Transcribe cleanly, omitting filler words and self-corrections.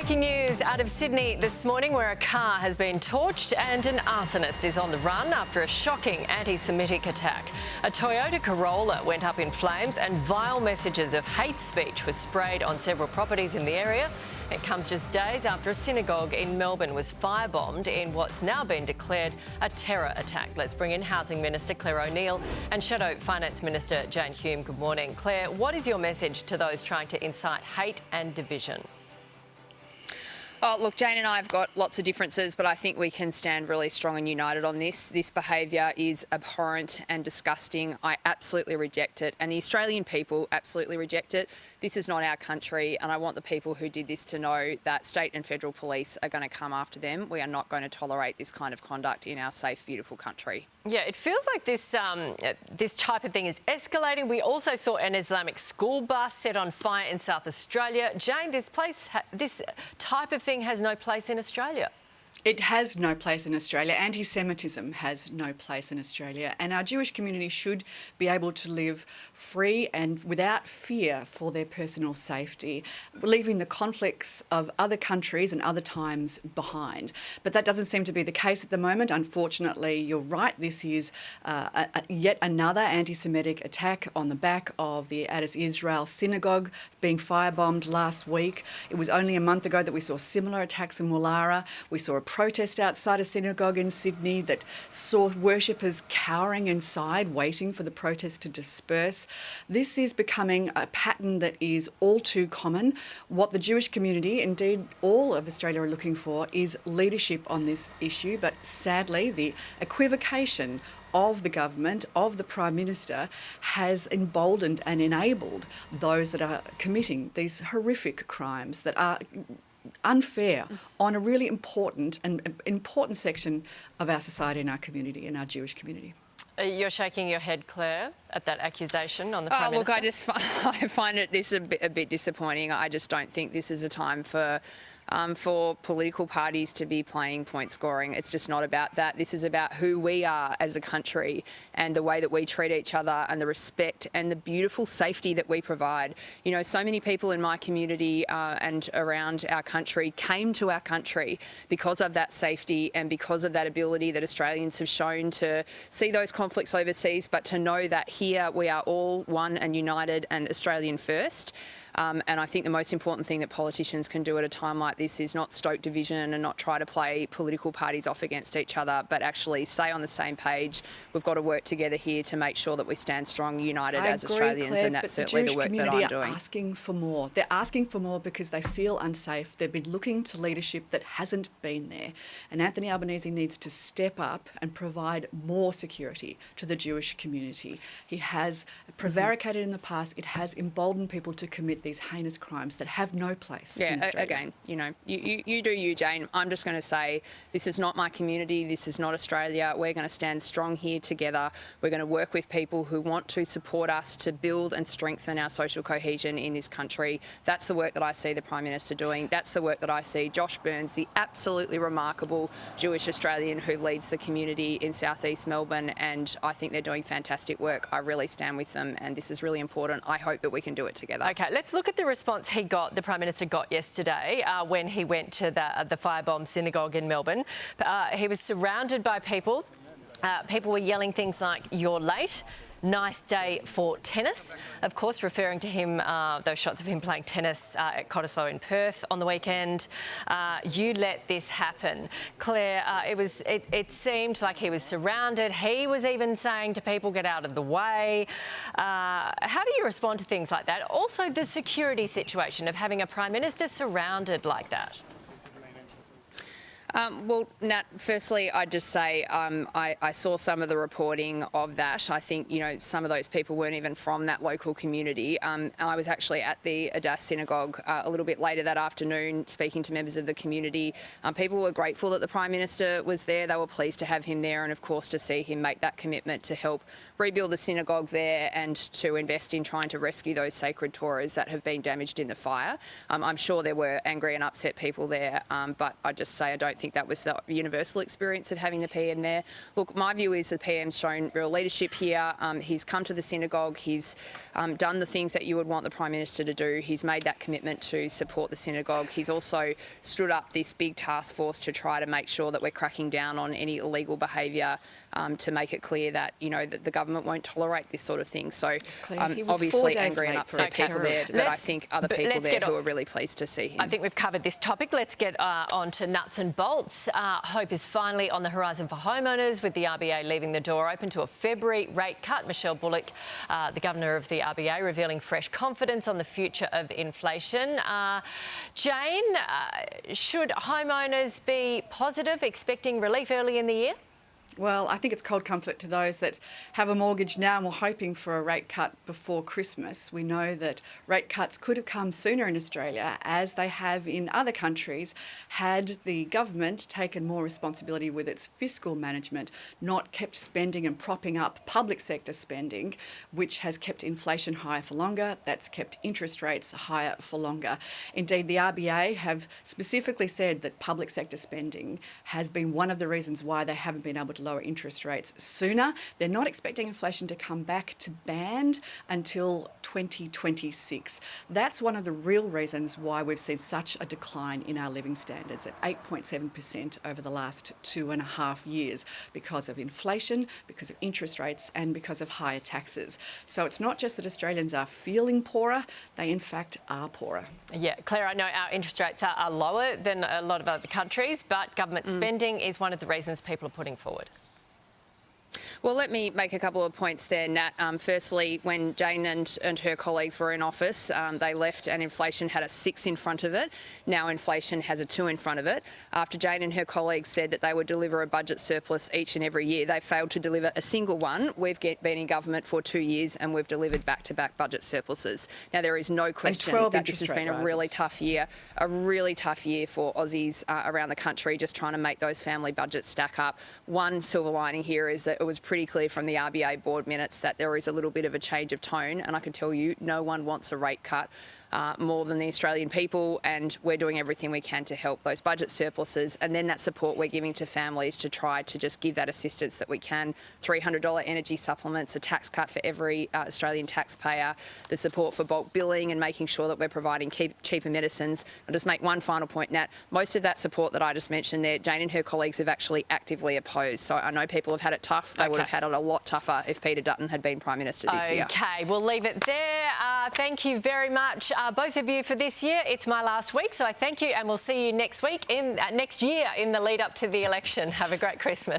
Breaking news out of Sydney this morning, where a car has been torched and an arsonist is on the run after a shocking anti-Semitic attack. A Toyota Corolla went up in flames and vile messages of hate speech were sprayed on several properties in the area. It comes just days after a synagogue in Melbourne was firebombed in what's now been declared a terror attack. Let's bring in Housing Minister Clare O'Neil and Shadow Finance Minister Jane Hume. Good morning. Clare, what is your message to those trying to incite hate and division? Oh, look, Jane and I have got lots of differences, but I think we can stand really strong and united on this. This behaviour is abhorrent and disgusting. I absolutely reject it, and the Australian people absolutely reject it. This is not our country, and I want the people who did this to know that state and federal police are going to come after them. We are not going to tolerate this kind of conduct in our safe, beautiful country. Yeah, it feels like this type of thing is escalating. We also saw an Islamic school bus set on fire in South Australia. Jane, this type of thing has no place in Australia. It has no place in Australia. Anti-Semitism has no place in Australia, and our Jewish community should be able to live free and without fear for their personal safety, leaving the conflicts of other countries and other times behind. But that doesn't seem to be the case at the moment. Unfortunately, you're right, this is yet another anti-Semitic attack on the back of the Adas Israel synagogue being firebombed last week. It was only a month ago that we saw similar attacks in Woollahra. We saw a protest outside a synagogue in Sydney that saw worshippers cowering inside, waiting for the protest to disperse. This is becoming a pattern that is all too common. What the Jewish community, indeed all of Australia, are looking for is leadership on this issue, but sadly the equivocation of the government, of the Prime Minister, has emboldened and enabled those that are committing these horrific crimes that are unfair on a really important section of our society and our community, and our Jewish community. You're shaking your head, Clare, at that accusation on the Prime Minister? Look, I find this a bit disappointing. I just don't think this is a time for political parties to be playing point scoring. It's just not about that. This is about who we are as a country and the way that we treat each other and the respect and the beautiful safety that we provide. You know, so many people in my community and around our country came to our country because of that safety and because of that ability that Australians have shown to see those conflicts overseas, but to know that here we are all one and united and Australian first. And I think the most important thing that politicians can do at a time like this is not stoke division and not try to play political parties off against each other, but actually stay on the same page. We've got to work together here to make sure that we stand strong, united as Australians, Claire, and that's certainly the work that I'm doing. The Jewish community are asking for more. They're asking for more because they feel unsafe. They've been looking to leadership that hasn't been there. And Anthony Albanese needs to step up and provide more security to the Jewish community. He has prevaricated in the past. It has emboldened people to commit these heinous crimes that have no place in Australia. Again, you know, you do you, Jane. I'm just going to say this is not my community. This is not Australia. We're going to stand strong here together. We're going to work with people who want to support us to build and strengthen our social cohesion in this country. That's the work that I see the Prime Minister doing. That's the work that I see Josh Burns, the absolutely remarkable Jewish Australian who leads the community in South East Melbourne, and I think they're doing fantastic work. I really stand with them, and this is really important. I hope that we can do it together. Okay, let's look at the response the Prime Minister got yesterday when he went to the firebomb synagogue in Melbourne. He was surrounded by people. People were yelling things like, "You're late. Nice day for tennis," of course referring to him, those shots of him playing tennis at Cottesloe in Perth on the weekend. You let this happen. Clare, it seemed like he was surrounded. He was even saying to people, get out of the way. How do you respond to things like that? Also, the security situation of having a Prime Minister surrounded like that. Well, Nat, firstly, I'd just say I saw some of the reporting of that. I think, you know, some of those people weren't even from that local community. I was actually at the Adas Synagogue a little bit later that afternoon speaking to members of the community. People were grateful that the Prime Minister was there. They were pleased to have him there and, of course, to see him make that commitment to help rebuild the synagogue there and to invest in trying to rescue those sacred Torahs that have been damaged in the fire. I'm sure there were angry and upset people there, but I just say I don't think think that was the universal experience of having the PM there. Look, my view is the PM's shown real leadership here. He's come to the synagogue. He's done the things that you would want the Prime Minister to do. He's made that commitment to support the synagogue. He's also stood up this big task force to try to make sure that we're cracking down on any illegal behaviour, to make it clear that, you know, that the government won't tolerate this sort of thing. So obviously angry and upset people there, but I think other people there who are really pleased to see him. I think we've covered this topic. Let's get on to nuts and bolts. Hope is finally on the horizon for homeowners, with the RBA leaving the door open to a February rate cut. Michelle Bullock, the Governor of the RBA, revealing fresh confidence on the future of inflation. Jane, should homeowners be positive, expecting relief early in the year? Well, I think it's cold comfort to those that have a mortgage now and were hoping for a rate cut before Christmas. We know that rate cuts could have come sooner in Australia, as they have in other countries, had the government taken more responsibility with its fiscal management, not kept spending and propping up public sector spending, which has kept inflation higher for longer. That's kept interest rates higher for longer. Indeed, the RBA have specifically said that public sector spending has been one of the reasons why they haven't been able to lower interest rates sooner. They're not expecting inflation to come back to band until 2026. That's one of the real reasons why we've seen such a decline in our living standards at 8.7% over the last 2.5 years, because of inflation, because of interest rates, and because of higher taxes. So it's not just that Australians are feeling poorer, they in fact are poorer. Yeah, Claire, I know our interest rates are lower than a lot of other countries, but government spending is one of the reasons people are putting forward. Well, let me make a couple of points there, Nat. Firstly, when Jane and her colleagues were in office, they left and inflation had a 6 in front of it. Now inflation has a 2 in front of it. After Jane and her colleagues said that they would deliver a budget surplus each and every year, they failed to deliver a single one. We've been in government for 2 years and we've delivered back-to-back budget surpluses. Now, there is no question that this has been a really tough year for Aussies around the country, just trying to make those family budgets stack up. One silver lining here is that it was pretty clear from the RBA board minutes that there is a little bit of a change of tone, and I can tell you no one wants a rate cut more than the Australian people, and we're doing everything we can to help those budget surpluses, and then that support we're giving to families to try to just give that assistance that we can. $300 energy supplements, a tax cut for every Australian taxpayer, the support for bulk billing and making sure that we're providing cheaper medicines. I'll just make one final point, Nat. Most of that support that I just mentioned there, Jane and her colleagues have actually actively opposed. So I know people have had it tough. They would have had it a lot tougher if Peter Dutton had been Prime Minister this year. OK, we'll leave it there. Thank you very much, both of you, for this year. It's my last week, so I thank you, and we'll see you next week, next year, in the lead up to the election. Have a great Christmas.